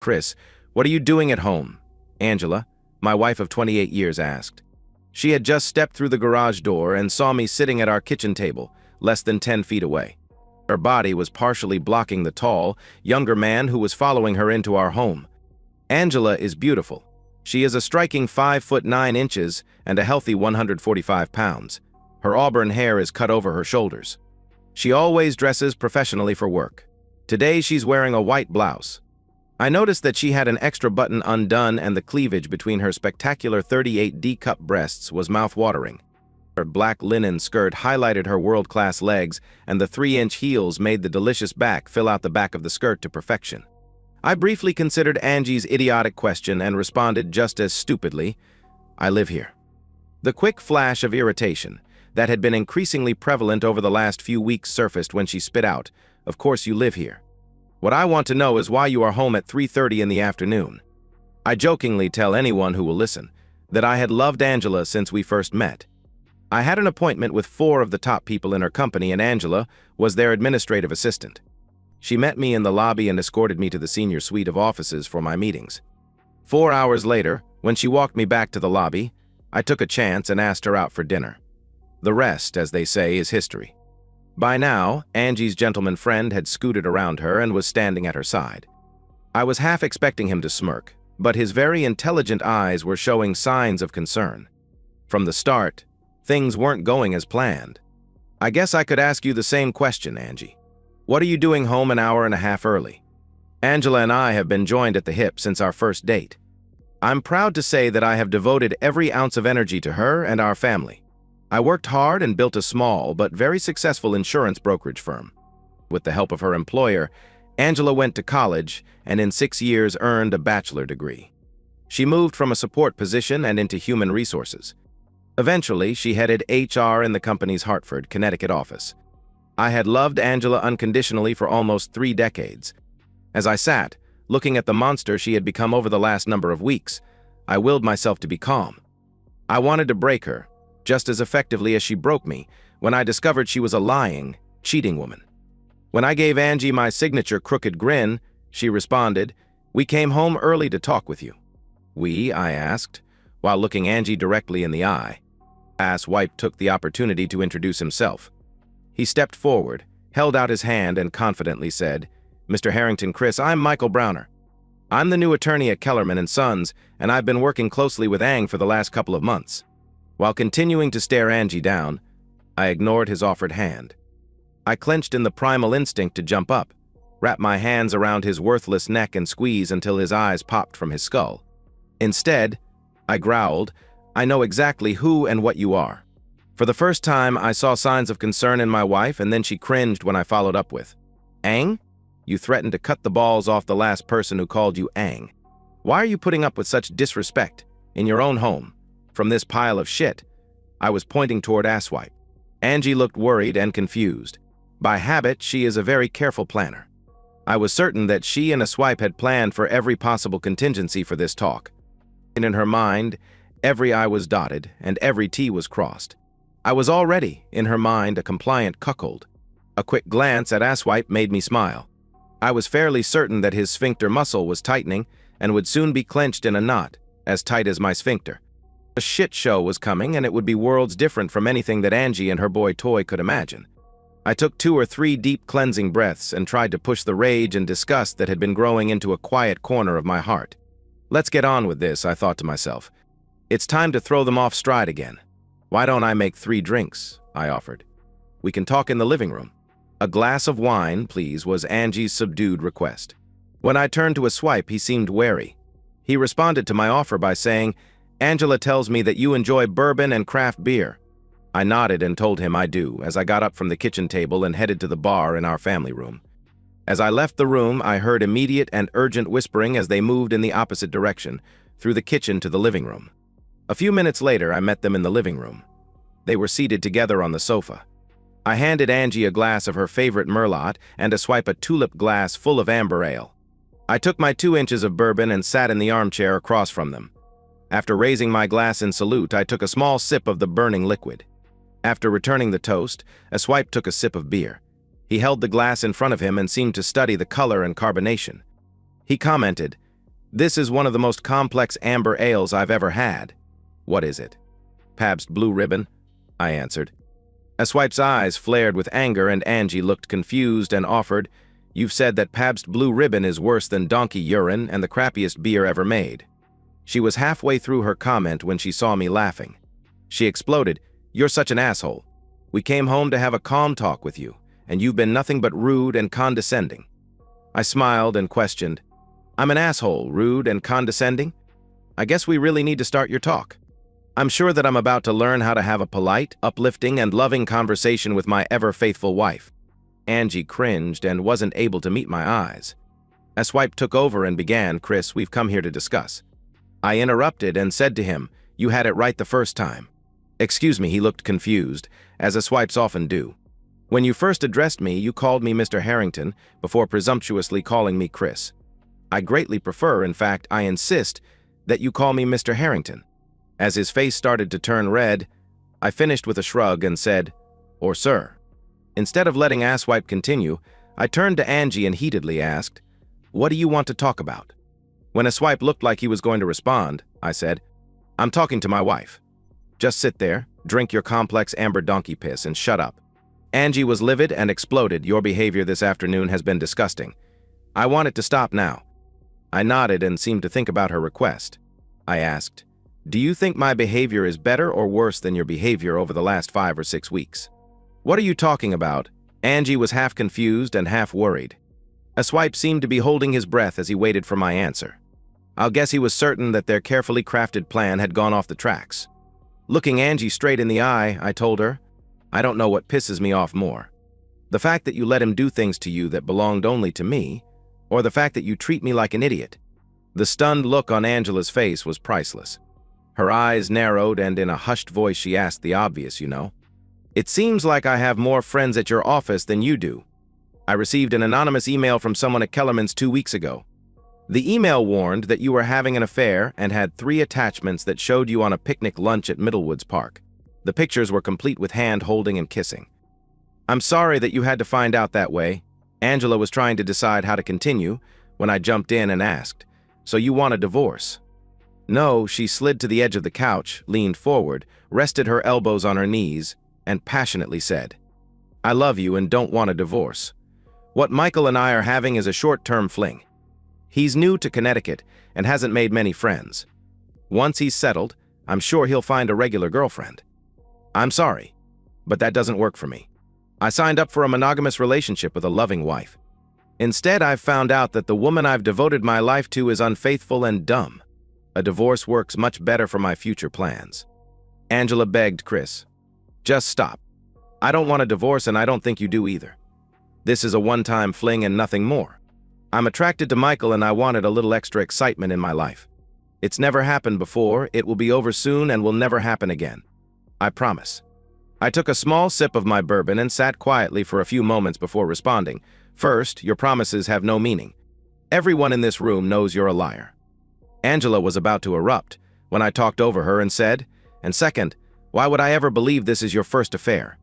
"Chris, what are you doing at home?" Angela, my wife of 28 years, asked. She had just stepped through the garage door and saw me sitting at our kitchen table, less than 10 feet away. Her body was partially blocking the tall, younger man who was following her into our home. Angela is beautiful. She is a striking 5 foot 9 inches and a healthy 145 pounds. Her auburn hair is cut over her shoulders. She always dresses professionally for work. Today she's wearing a white blouse. I noticed that she had an extra button undone, and the cleavage between her spectacular 38D cup breasts was mouth-watering. Her black linen skirt highlighted her world-class legs, and the 3-inch heels made the delicious back fill out the back of the skirt to perfection. I briefly considered Angie's idiotic question and responded just as stupidly, "I live here." The quick flash of irritation that had been increasingly prevalent over the last few weeks surfaced when she spit out, "Of course you live here. What I want to know is why you are home at 3:30 in the afternoon." I jokingly tell anyone who will listen that I had loved Angela since we first met. I had an appointment with 4 of the top people in her company, and Angela was their administrative assistant. She met me in the lobby and escorted me to the senior suite of offices for my meetings. 4 hours later, when she walked me back to the lobby, I took a chance and asked her out for dinner. The rest, as they say, is history. By now, Angie's gentleman friend had scooted around her and was standing at her side. I was half expecting him to smirk, but his very intelligent eyes were showing signs of concern. From the start, things weren't going as planned. "I guess I could ask you the same question, Angie. What are you doing home an hour and a half early?" Angela and I have been joined at the hip since our first date. I'm proud to say that I have devoted every ounce of energy to her and our family. I worked hard and built a small but very successful insurance brokerage firm. With the help of her employer, Angela went to college and in 6 years earned a bachelor degree. She moved from a support position and into human resources. Eventually, she headed HR in the company's Hartford, Connecticut office. I had loved Angela unconditionally for almost 3 decades. As I sat, looking at the monster she had become over the last number of weeks, I willed myself to be calm. I wanted to break her, just as effectively as she broke me, when I discovered she was a lying, cheating woman. When I gave Angie my signature crooked grin, she responded, "We came home early to talk with you." "We?" I asked, while looking Angie directly in the eye. Asswipe took the opportunity to introduce himself. He stepped forward, held out his hand, and confidently said, "Mr. Harrington, Chris, I'm Michael Browner. I'm the new attorney at Kellerman & Sons, and I've been working closely with Ang for the last couple of months." While continuing to stare Angie down, I ignored his offered hand. I clenched in the primal instinct to jump up, wrap my hands around his worthless neck and squeeze until his eyes popped from his skull. Instead, I growled, "I know exactly who and what you are." For the first time, I saw signs of concern in my wife, and then she cringed when I followed up with, "Ang? You threatened to cut the balls off the last person who called you Ang. Why are you putting up with such disrespect in your own home? From this pile of shit?" I was pointing toward Asswipe. Angie looked worried and confused. By habit, she is a very careful planner. I was certain that she and Asswipe had planned for every possible contingency for this talk. And in her mind, every I was dotted and every T was crossed. I was already, in her mind, a compliant cuckold. A quick glance at Asswipe made me smile. I was fairly certain that his sphincter muscle was tightening and would soon be clenched in a knot, as tight as my sphincter. A shit show was coming, and it would be worlds different from anything that Angie and her boy Toy could imagine. I took 2 or 3 deep cleansing breaths and tried to push the rage and disgust that had been growing into a quiet corner of my heart. Let's get on with this, I thought to myself. It's time to throw them off stride again. "Why don't I make 3 drinks?" I offered. "We can talk in the living room." "A glass of wine, please," was Angie's subdued request. When I turned to Asswipe, he seemed wary. He responded to my offer by saying, "Angela tells me that you enjoy bourbon and craft beer." I nodded and told him I do, as I got up from the kitchen table and headed to the bar in our family room. As I left the room, I heard immediate and urgent whispering as they moved in the opposite direction, through the kitchen to the living room. A few minutes later, I met them in the living room. They were seated together on the sofa. I handed Angie a glass of her favorite Merlot and Asswipe a tulip glass full of amber ale. I took my 2 inches of bourbon and sat in the armchair across from them. After raising my glass in salute, I took a small sip of the burning liquid. After returning the toast, Asswipe took a sip of beer. He held the glass in front of him and seemed to study the color and carbonation. He commented, This is one of the most complex amber ales I've ever had. What is it? Pabst Blue Ribbon, I answered. Swipe's eyes flared with anger and Angie looked confused and offered, "You've said that Pabst Blue Ribbon is worse than donkey urine and the crappiest beer ever made." She was halfway through her comment when she saw me laughing. She exploded, "You're such an asshole. We came home to have a calm talk with you, and you've been nothing but rude and condescending." I smiled and questioned, "I'm an asshole, rude and condescending? I guess we really need to start your talk. I'm sure that I'm about to learn how to have a polite, uplifting, and loving conversation with my ever-faithful wife." Angie cringed and wasn't able to meet my eyes. Swipe took over and began, "Chris, we've come here to discuss." I interrupted and said to him, "You had it right the first time." "Excuse me," he looked confused, as Swipes often do. "When you first addressed me, you called me Mr. Harrington before presumptuously calling me Chris. I greatly prefer, in fact, I insist, that you call me Mr. Harrington." As his face started to turn red, I finished with a shrug and said, "Or sir." Instead of letting Asswipe continue, I turned to Angie and heatedly asked, "What do you want to talk about?" When Asswipe looked like he was going to respond, I said, "I'm talking to my wife. Just sit there, drink your complex amber donkey piss, and shut up." Angie was livid and exploded, "Your behavior this afternoon has been disgusting. I want it to stop now." I nodded and seemed to think about her request. I asked, "Do you think my behavior is better or worse than your behavior over the last 5 or 6 weeks?" "What are you talking about?" Angie was half confused and half worried. Swipe seemed to be holding his breath as he waited for my answer. I'll guess he was certain that their carefully crafted plan had gone off the tracks. Looking Angie straight in the eye, I told her, "I don't know what pisses me off more. The fact that you let him do things to you that belonged only to me, or the fact that you treat me like an idiot." The stunned look on Angela's face was priceless. Her eyes narrowed and in a hushed voice she asked the obvious, "You know. It seems like I have more friends at your office than you do. I received an anonymous email from someone at Kellerman's 2 weeks ago. The email warned that you were having an affair and had 3 attachments that showed you on a picnic lunch at Middlewoods Park. The pictures were complete with hand-holding and kissing. I'm sorry that you had to find out that way." Angela was trying to decide how to continue when I jumped in and asked, "So you want a divorce?" "No," she slid to the edge of the couch, leaned forward, rested her elbows on her knees, and passionately said, "I love you and don't want a divorce. What Michael and I are having is a short-term fling. He's new to Connecticut and hasn't made many friends. Once he's settled, I'm sure he'll find a regular girlfriend. I'm sorry, but that doesn't work for me. I signed up for a monogamous relationship with a loving wife. Instead, I've found out that the woman I've devoted my life to is unfaithful and dumb. A divorce works much better for my future plans." Angela begged Chris, "Just stop. I don't want a divorce and I don't think you do either. This is a one-time fling and nothing more. I'm attracted to Michael and I wanted a little extra excitement in my life. It's never happened before, it will be over soon and will never happen again. I promise." I took a small sip of my bourbon and sat quietly for a few moments before responding. "First, your promises have no meaning. Everyone in this room knows you're a liar." Angela was about to erupt when I talked over her and said, "And second, why would I ever believe this is your first affair?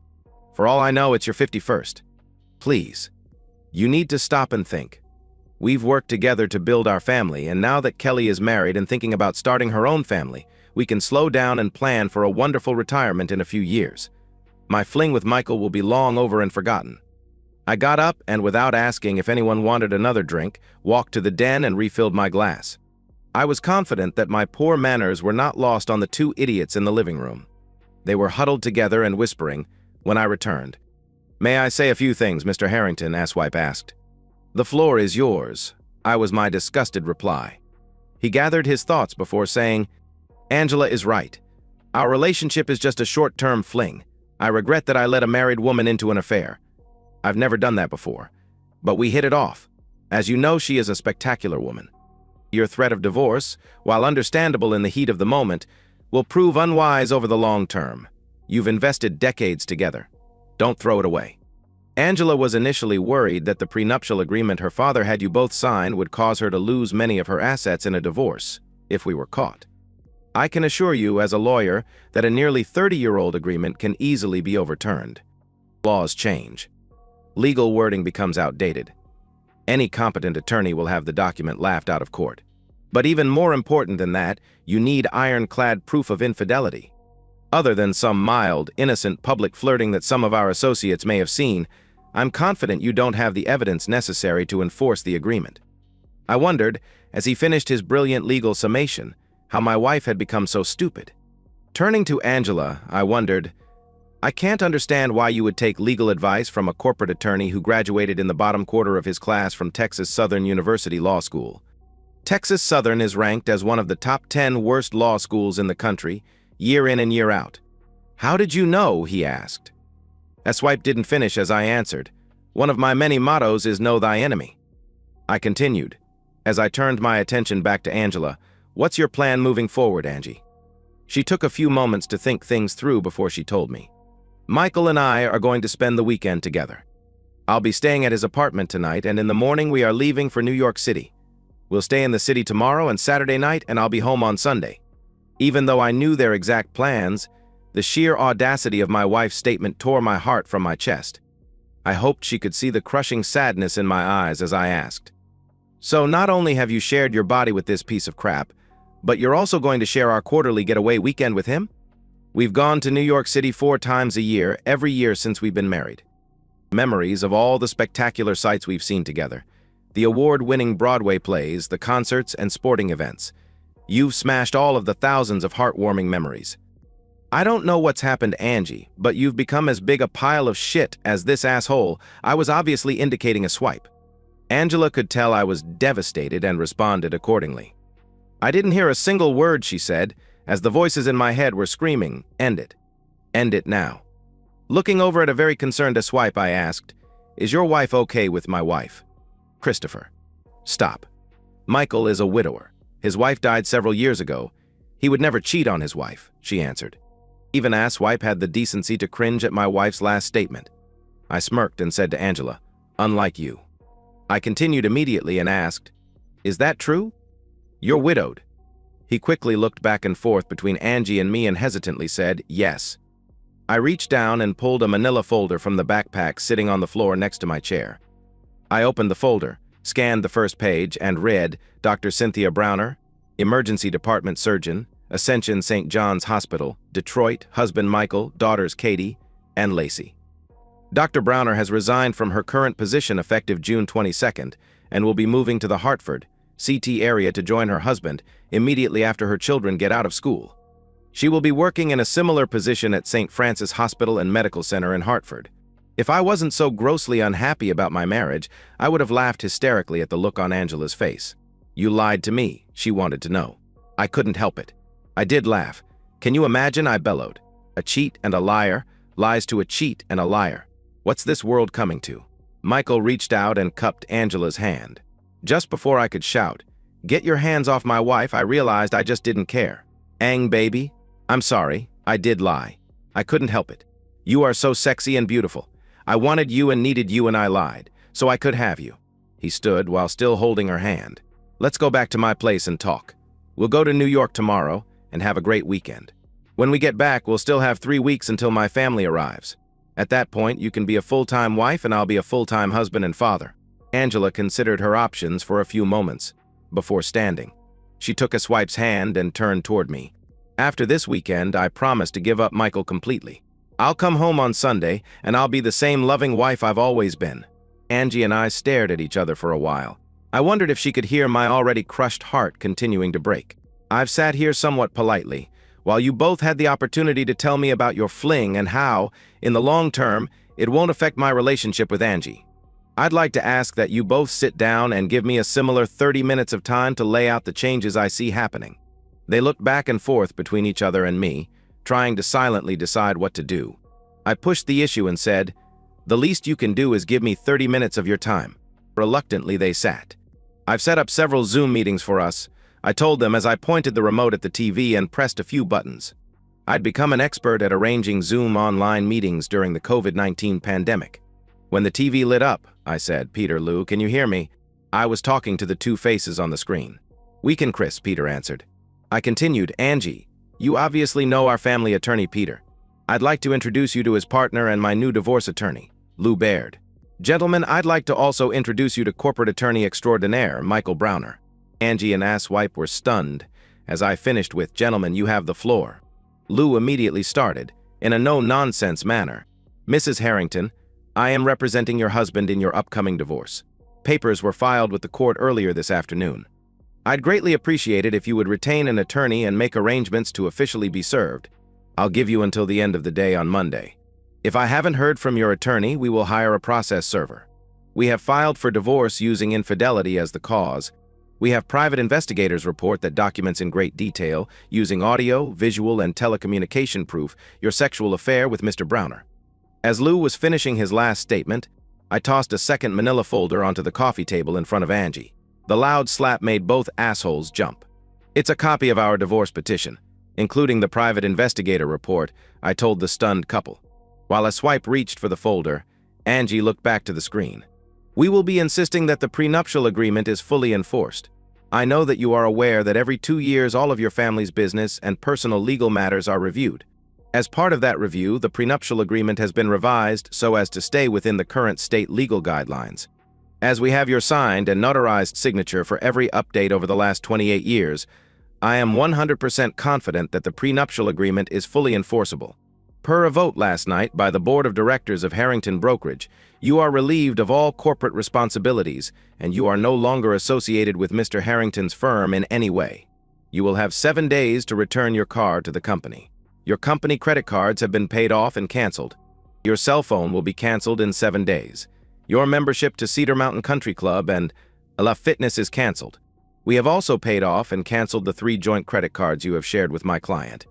For all I know, it's your 51st. Please, you need to stop and think. We've worked together to build our family, and now that Kelly is married and thinking about starting her own family, we can slow down and plan for a wonderful retirement in a few years. My fling with Michael will be long over and forgotten." I got up and, without asking if anyone wanted another drink, walked to the den and refilled my glass. I was confident that my poor manners were not lost on the 2 idiots in the living room. They were huddled together and whispering when I returned. "May I say a few things, Mr. Harrington?" Asswipe asked. "The floor is yours," I was my disgusted reply. He gathered his thoughts before saying, "Angela is right. Our relationship is just a short-term fling. I regret that I let a married woman into an affair. I've never done that before. But we hit it off. As you know, she is a spectacular woman. Your threat of divorce, while understandable in the heat of the moment, will prove unwise over the long term. You've invested decades together. Don't throw it away." Angela was initially worried that the prenuptial agreement her father had you both sign would cause her to lose many of her assets in a divorce, if we were caught. I can assure you, as a lawyer, that a nearly 30-year-old agreement can easily be overturned. Laws change. Legal wording becomes outdated. Any competent attorney will have the document laughed out of court. But even more important than that, you need ironclad proof of infidelity. Other than some mild, innocent public flirting that some of our associates may have seen, I'm confident you don't have the evidence necessary to enforce the agreement. I wondered, as he finished his brilliant legal summation, how my wife had become so stupid. Turning to Angela, I wondered, I can't understand why you would take legal advice from a corporate attorney who graduated in the bottom quarter of his class from Texas Southern University Law School. Texas Southern is ranked as one of the top 10 worst law schools in the country, year in and year out. How did you know? He asked. Swipe didn't finish as I answered. One of my many mottos is know thy enemy. I continued, as I turned my attention back to Angela, what's your plan moving forward, Angie? She took a few moments to think things through before she told me. Michael and I are going to spend the weekend together. I'll be staying at his apartment tonight, and in the morning we are leaving for New York City. We'll stay in the city tomorrow and Saturday night, and I'll be home on Sunday. Even though I knew their exact plans, the sheer audacity of my wife's statement tore my heart from my chest. I hoped she could see the crushing sadness in my eyes as I asked, so not only have you shared your body with this piece of crap, but you're also going to share our quarterly getaway weekend with him? We've gone to New York City 4 times a year, every year since we've been married. Memories of all the spectacular sights we've seen together. The award-winning Broadway plays, the concerts, and sporting events. You've smashed all of the thousands of heartwarming memories. I don't know what's happened, Angie, but you've become as big a pile of shit as this asshole. I was obviously indicating a swipe. Angela could tell I was devastated and responded accordingly. I didn't hear a single word she said, as the voices in my head were screaming, end it. End it now. Looking over at a very concerned Swipe, I asked, is your wife okay with my wife? Christopher. Stop. Michael is a widower. His wife died several years ago. He would never cheat on his wife, she answered. Even Swipe had the decency to cringe at my wife's last statement. I smirked and said to Angela, unlike you. I continued immediately and asked, is that true? You're widowed. He quickly looked back and forth between Angie and me and hesitantly said, yes. I reached down and pulled a manila folder from the backpack sitting on the floor next to my chair. I opened the folder, scanned the first page, and read, Dr. Cynthia Browner, Emergency Department Surgeon, Ascension St. John's Hospital, Detroit, husband Michael, daughters Katie and Lacey. Dr. Browner has resigned from her current position effective June 22nd and will be moving to the Hartford, CT area to join her husband immediately after her children get out of school. She will be working in a similar position at St. Francis Hospital and Medical Center in Hartford. If I wasn't so grossly unhappy about my marriage, I would have laughed hysterically at the look on Angela's face. You lied to me, she wanted to know. I couldn't help it. I did laugh. Can you imagine? I bellowed. A cheat and a liar lies to a cheat and a liar. What's this world coming to? Michael reached out and cupped Angela's hand. Just before I could shout, get your hands off my wife, I realized I just didn't care. Ang, baby. I'm sorry. I did lie. I couldn't help it. You are so sexy and beautiful. I wanted you and needed you and I lied, so I could have you. He stood while still holding her hand. Let's go back to my place and talk. We'll go to New York tomorrow and have a great weekend. When we get back, we'll still have 3 weeks until my family arrives. At that point, you can be a full-time wife and I'll be a full-time husband and father. Angela considered her options for a few moments before standing. She took Swipe's hand and turned toward me. After this weekend, I promise to give up Michael completely. I'll come home on Sunday, and I'll be the same loving wife I've always been. Angie and I stared at each other for a while. I wondered if she could hear my already crushed heart continuing to break. I've sat here somewhat politely, while you both had the opportunity to tell me about your fling and how, in the long term, it won't affect my relationship with Angie. I'd like to ask that you both sit down and give me a similar 30 minutes of time to lay out the changes I see happening. They looked back and forth between each other and me, trying to silently decide what to do. I pushed the issue and said, the least you can do is give me 30 minutes of your time. Reluctantly, they sat. I've set up several Zoom meetings for us, I told them as I pointed the remote at the TV and pressed a few buttons. I'd become an expert at arranging Zoom online meetings during the COVID-19 pandemic. When the TV lit up, I said, Peter, Lou, can you hear me? I was talking to the 2 faces on the screen. We can, Chris, Peter answered. I continued, Angie, you obviously know our family attorney, Peter. I'd like to introduce you to his partner and my new divorce attorney, Lou Baird. Gentlemen, I'd like to also introduce you to corporate attorney extraordinaire, Michael Browner. Angie and Asswipe were stunned as I finished with, "Gentlemen, you have the floor." Lou immediately started, in a no-nonsense manner. "Mrs. Harrington, I am representing your husband in your upcoming divorce. Papers were filed with the court earlier this afternoon. I'd greatly appreciate it if you would retain an attorney and make arrangements to officially be served. I'll give you until the end of the day on Monday. If I haven't heard from your attorney, we will hire a process server. We have filed for divorce using infidelity as the cause. We have private investigators report that documents in great detail, using audio, visual, and telecommunication proof, your sexual affair with Mr. Browner." As Lou was finishing his last statement, I tossed a second manila folder onto the coffee table in front of Angie. The loud slap made both assholes jump. "It's a copy of our divorce petition, including the private investigator report," I told the stunned couple. While Asswipe reached for the folder, Angie looked back to the screen. "We will be insisting that the prenuptial agreement is fully enforced. I know that you are aware that every 2 years all of your family's business and personal legal matters are reviewed. As part of that review, the prenuptial agreement has been revised so as to stay within the current state legal guidelines. As we have your signed and notarized signature for every update over the last 28 years, I am 100% confident that the prenuptial agreement is fully enforceable. Per a vote last night by the Board of Directors of Harrington Brokerage, you are relieved of all corporate responsibilities, and you are no longer associated with Mr. Harrington's firm in any way. You will have 7 days to return your car to the company. Your company credit cards have been paid off and canceled. Your cell phone will be canceled in 7 days. Your membership to Cedar Mountain Country Club and La Fitness is canceled. We have also paid off and canceled the 3 joint credit cards you have shared with my client.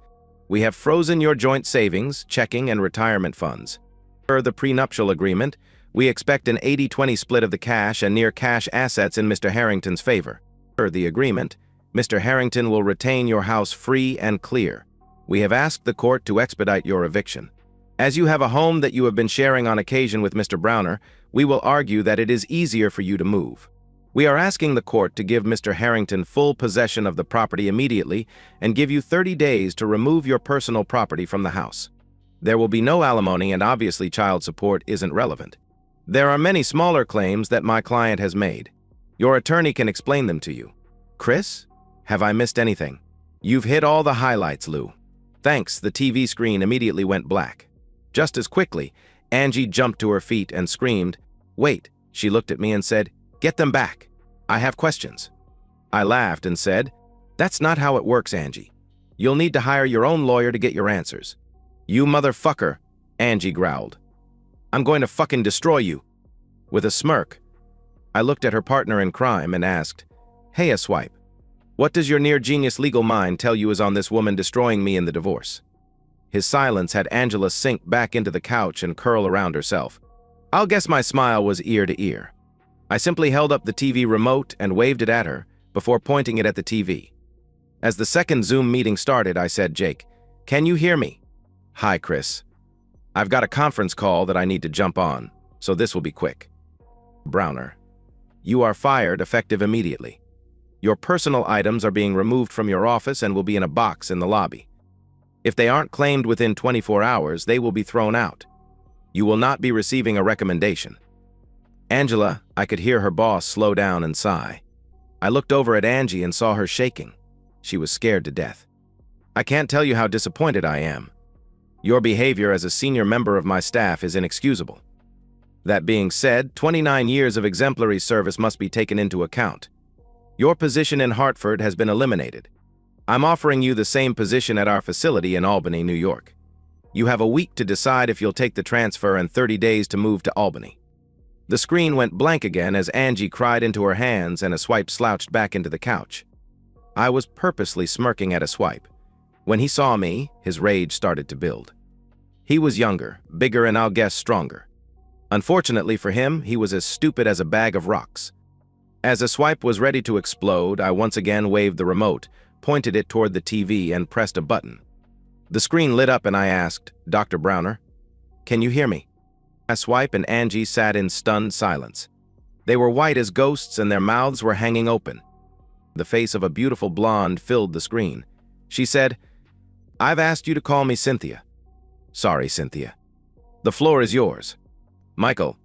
We have frozen your joint savings, checking, and retirement funds. Per the prenuptial agreement, we expect an 80-20 split of the cash and near-cash assets in Mr. Harrington's favor. Per the agreement, Mr. Harrington will retain your house free and clear. We have asked the court to expedite your eviction. As you have a home that you have been sharing on occasion with Mr. Browner, we will argue that it is easier for you to move. We are asking the court to give Mr. Harrington full possession of the property immediately and give you 30 days to remove your personal property from the house. There will be no alimony, and obviously child support isn't relevant. There are many smaller claims that my client has made. Your attorney can explain them to you. Chris? Have I missed anything? You've hit all the highlights, Lou. Thanks. The TV screen immediately went black. Just as quickly, Angie jumped to her feet and screamed, "Wait!" She looked at me and said, "Get them back. I have questions." I laughed and said, "That's not how it works, Angie. You'll need to hire your own lawyer to get your answers." "You motherfucker," Angie growled. "I'm going to fucking destroy you." With a smirk, I looked at her partner in crime and asked, "Hey, Asswipe, what does your near-genius legal mind tell you is on this woman destroying me in the divorce?" His silence had Angela sink back into the couch and curl around herself. I'll guess my smile was ear to ear. I simply held up the TV remote and waved it at her before pointing it at the TV. As the second Zoom meeting started, I said, "Jake, can you hear me?" "Hi, Chris. I've got a conference call that I need to jump on, so this will be quick." "Browner, you are fired effective immediately. Your personal items are being removed from your office and will be in a box in the lobby. If they aren't claimed within 24 hours, they will be thrown out. You will not be receiving a recommendation." Angela, I could hear her boss slow down and sigh. I looked over at Angie and saw her shaking. She was scared to death. "I can't tell you how disappointed I am. Your behavior as a senior member of my staff is inexcusable. That being said, 29 years of exemplary service must be taken into account. Your position in Hartford has been eliminated. I'm offering you the same position at our facility in Albany, New York. You have a week to decide if you'll take the transfer and 30 days to move to Albany." The screen went blank again as Angie cried into her hands and Asswipe slouched back into the couch. I was purposely smirking at Asswipe. When he saw me, his rage started to build. He was younger, bigger, and I'll guess stronger. Unfortunately for him, he was as stupid as a bag of rocks. As Asswipe was ready to explode, I once again waved the remote, pointed it toward the TV, and pressed a button. The screen lit up and I asked, "Dr. Browner, can you hear me?" Asswipe and Angie sat in stunned silence. They were white as ghosts and their mouths were hanging open. The face of a beautiful blonde filled the screen. She said, "I've asked you to call me Cynthia." "Sorry, Cynthia. The floor is yours." "Michael,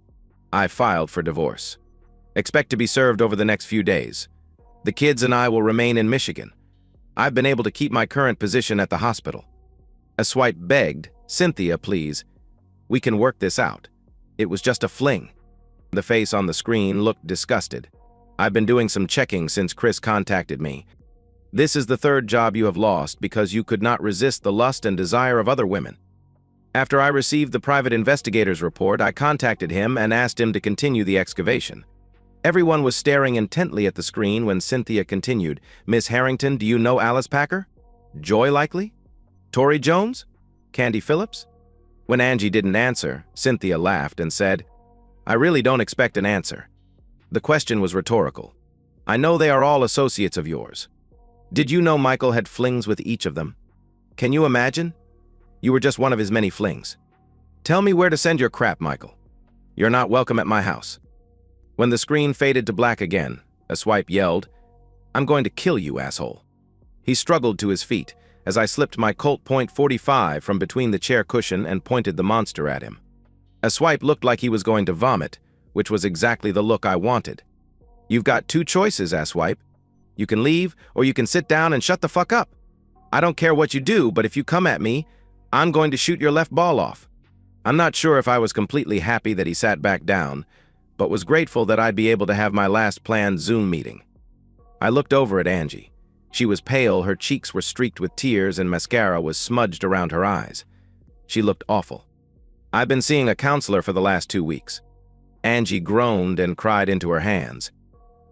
I filed for divorce. Expect to be served over the next few days. The kids and I will remain in Michigan. I've been able to keep my current position at the hospital. A swipe begged, "Cynthia, please. We can work this out. It was just a fling." The face on the screen looked disgusted. "I've been doing some checking since Chris contacted me. This is the third job you have lost because you could not resist the lust and desire of other women. After I received the private investigator's report, I contacted him and asked him to continue the excavation." Everyone was staring intently at the screen when Cynthia continued, "Miss Harrington, do you know Alice Packer? Joy Likely? Tori Jones? Candy Phillips?" When Angie didn't answer, Cynthia laughed and said, "I really don't expect an answer. The question was rhetorical. I know they are all associates of yours. Did you know Michael had flings with each of them? Can you imagine? You were just one of his many flings. Tell me where to send your crap, Michael. You're not welcome at my house." When the screen faded to black again, a swipe yelled, "I'm going to kill you, asshole." He struggled to his feet as I slipped my Colt .45 from between the chair cushion and pointed the monster at him. A swipe looked like he was going to vomit, which was exactly the look I wanted. "You've got two choices, asswipe. You can leave, or you can sit down and shut the fuck up. I don't care what you do, but if you come at me, I'm going to shoot your left ball off." I'm not sure if I was completely happy that he sat back down, but was grateful that I'd be able to have my last planned Zoom meeting. I looked over at Angie. She was pale, her cheeks were streaked with tears, and mascara was smudged around her eyes. She looked awful. "I've been seeing a counselor for the last 2 weeks. Angie groaned and cried into her hands.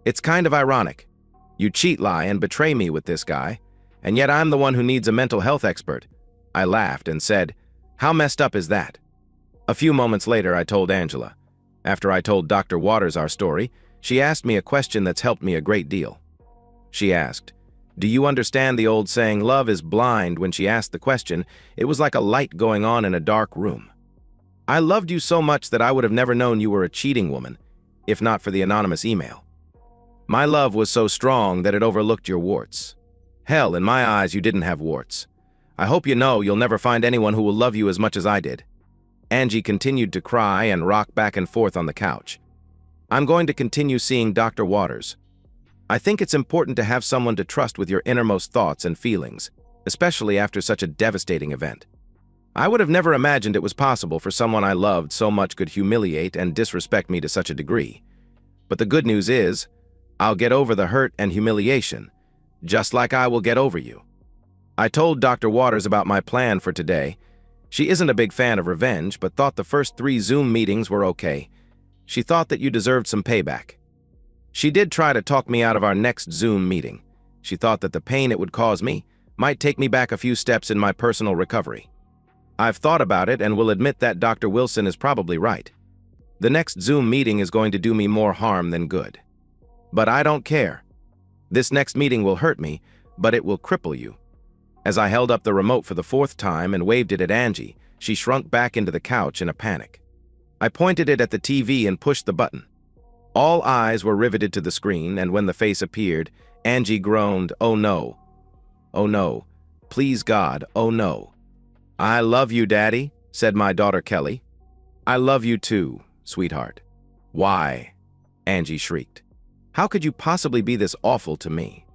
"It's kind of ironic. You cheat, lie, and betray me with this guy, and yet I'm the one who needs a mental health expert." I laughed and said, "How messed up is that?" A few moments later, I told Angela. After I told Dr. Waters our story, she asked me a question that's helped me a great deal. She asked, "Do you understand the old saying, love is blind?" When she asked the question, it was like a light going on in a dark room. I loved you so much that I would have never known you were a cheating woman, if not for the anonymous email. My love was so strong that it overlooked your warts. Hell, in my eyes, you didn't have warts. I hope you know you'll never find anyone who will love you as much as I did." Angie continued to cry and rock back and forth on the couch. "I'm going to continue seeing Dr. Waters. I think it's important to have someone to trust with your innermost thoughts and feelings, especially after such a devastating event. I would have never imagined it was possible for someone I loved so much could humiliate and disrespect me to such a degree. But the good news is, I'll get over the hurt and humiliation, just like I will get over you." I told Dr. Waters about my plan for today. She isn't a big fan of revenge, but thought the first 3 Zoom meetings were okay. She thought that you deserved some payback. She did try to talk me out of our next Zoom meeting. She thought that the pain it would cause me might take me back a few steps in my personal recovery. I've thought about it and will admit that Dr. Wilson is probably right. The next Zoom meeting is going to do me more harm than good. But I don't care. This next meeting will hurt me, but it will cripple you. As I held up the remote for the 4th time and waved it at Angie, she shrunk back into the couch in a panic. I pointed it at the TV and pushed the button. All eyes were riveted to the screen, and when the face appeared, Angie groaned, "Oh no. Oh no. Please God, oh no." "I love you, Daddy," said my daughter Kelly. "I love you too, sweetheart." "Why?" Angie shrieked. "How could you possibly be this awful to me?"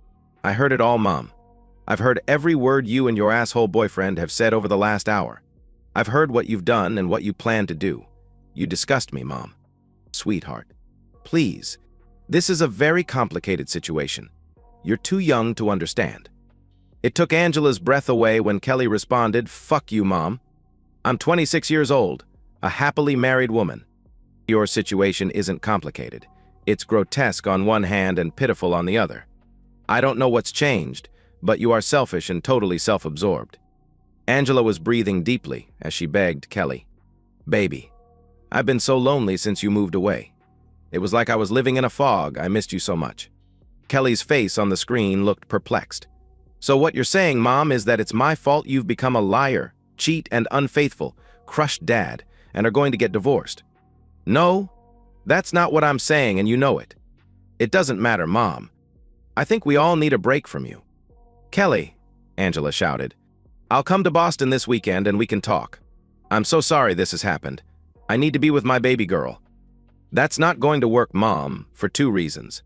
"I heard it all, Mom. I've heard every word you and your asshole boyfriend have said over the last hour. I've heard what you've done and what you plan to do. You disgust me, Mom." "Sweetheart, please. This is a very complicated situation. You're too young to understand." It took Angela's breath away when Kelly responded, "Fuck you, Mom. I'm 26 years old, a happily married woman. Your situation isn't complicated. It's grotesque on one hand and pitiful on the other. I don't know what's changed, but you are selfish and totally self-absorbed." Angela was breathing deeply as she begged Kelly, "Baby, I've been so lonely since you moved away. It was like I was living in a fog. I missed you so much." Kelly's face on the screen looked perplexed. "So what you're saying, Mom, is that it's my fault you've become a liar, cheat, and unfaithful, crushed dad, and are going to get divorced?" "No, that's not what I'm saying, and you know it. It doesn't matter, Mom. I think we all need a break from you." "Kelly," Angela shouted, "I'll come to Boston this weekend and we can talk. I'm so sorry this has happened. I need to be with my baby girl." "That's not going to work, Mom, for 2 reasons.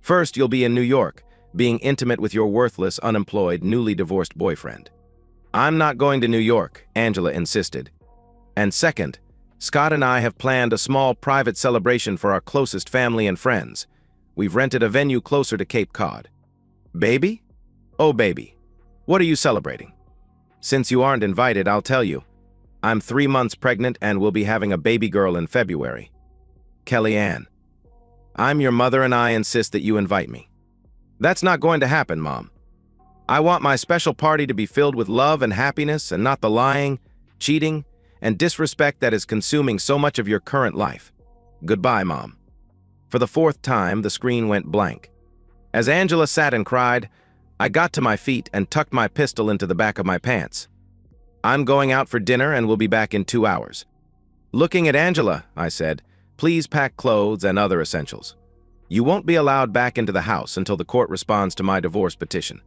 First, you'll be in New York, being intimate with your worthless, unemployed, newly divorced boyfriend. I'm not going to New York, Angela insisted. And second, Scott and I have planned a small private celebration for our closest family and friends. We've rented a venue closer to Cape Cod. Baby? Oh, baby. What are you celebrating? Since you aren't invited, I'll tell you. I'm 3 months pregnant and will be having a baby girl in February. Kellyanne. I'm your mother and I insist that you invite me. That's not going to happen, Mom. I want my special party to be filled with love and happiness and not the lying, cheating, and disrespect that is consuming so much of your current life. Goodbye, Mom. For the 4th time, the screen went blank. As Angela sat and cried, I got to my feet and tucked my pistol into the back of my pants. I'm going out for dinner and will be back in 2 hours. Looking at Angela, I said, please pack clothes and other essentials. You won't be allowed back into the house until the court responds to my divorce petition.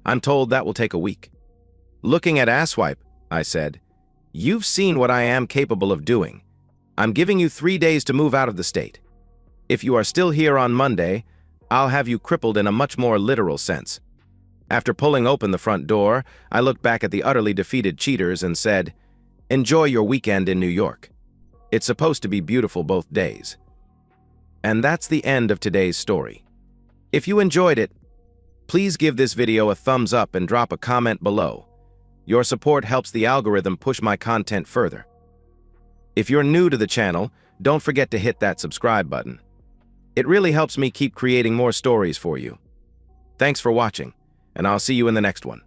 I'm told that will take a week. Looking at Asswipe, I said, you've seen what I am capable of doing. I'm giving you 3 days to move out of the state. If you are still here on Monday, I'll have you crippled in a much more literal sense. After pulling open the front door, I looked back at the utterly defeated cheaters and said, enjoy your weekend in New York. It's supposed to be beautiful both days. And that's the end of today's story. If you enjoyed it, please give this video a thumbs up and drop a comment below. Your support helps the algorithm push my content further. If you're new to the channel, don't forget to hit that subscribe button. It really helps me keep creating more stories for you. Thanks for watching, and I'll see you in the next one.